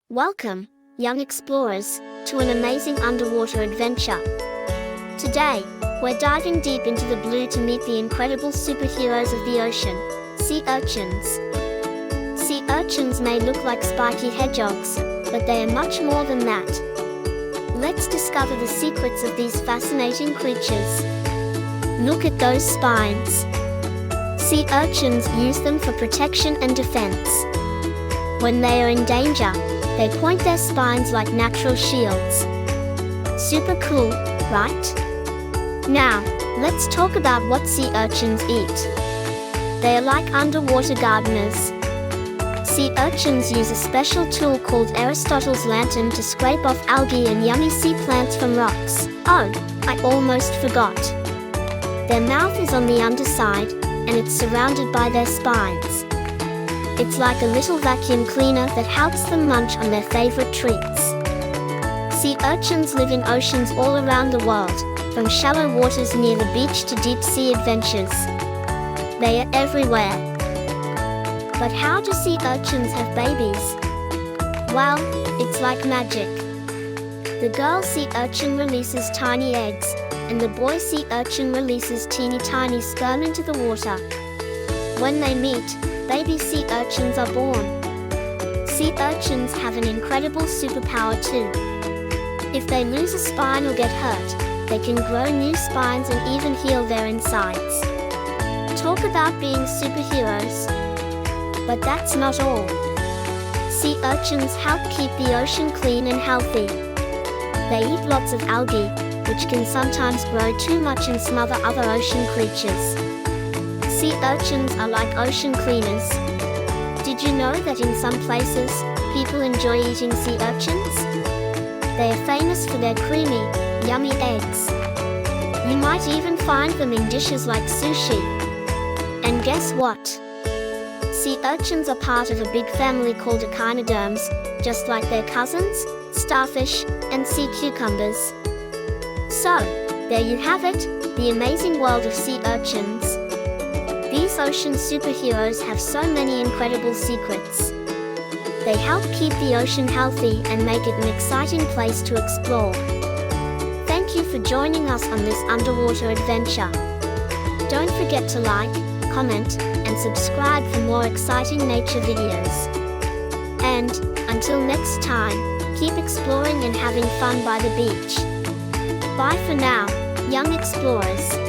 Welcome, young explorers, to an amazing underwater adventure. Today, we're diving deep into the blue to meet the incredible superheroes of the ocean, sea urchins. Sea urchins may look like spiky hedgehogs, but they are much more than that. Let's discover the secrets of these fascinating creatures. Look at those spines. Sea urchins use them for protection and defense. When they are in danger, they point their spines like natural shields. Super cool, right? Now, let's talk about what sea urchins eat. They are like underwater gardeners. Sea urchins use a special tool called Aristotle's lantern to scrape off algae and yummy sea plants from rocks. Oh, I almost forgot. Their mouth is on the underside, and it's surrounded by their spines. It's like a little vacuum cleaner that helps them munch on their favorite treats. Sea urchins live in oceans all around the world, from shallow waters near the beach to deep sea adventures. They are everywhere. But how do sea urchins have babies? Well, it's like magic. The girl sea urchin releases tiny eggs, and the boy sea urchin releases teeny tiny sperm into the water. When they meet, baby sea urchins are born. Sea urchins have an incredible superpower too. If they lose a spine or get hurt, they can grow new spines and even heal their insides. Talk about being superheroes. But that's not all. Sea urchins help keep the ocean clean and healthy. They eat lots of algae, which can sometimes grow too much and smother other ocean creatures. Sea urchins are like ocean cleaners. Did you know that in some places, people enjoy eating sea urchins? They are famous for their creamy, yummy eggs. You might even find them in dishes like sushi. And guess what? Sea urchins are part of a big family called echinoderms, just like their cousins, starfish, and sea cucumbers. So, there you have it, the amazing world of sea urchins. These ocean superheroes have so many incredible secrets. They help keep the ocean healthy and make it an exciting place to explore. Thank you for joining us on this underwater adventure. Don't forget to like, comment, and subscribe for more exciting nature videos. And, until next time, keep exploring and having fun by the beach. Bye for now, young explorers.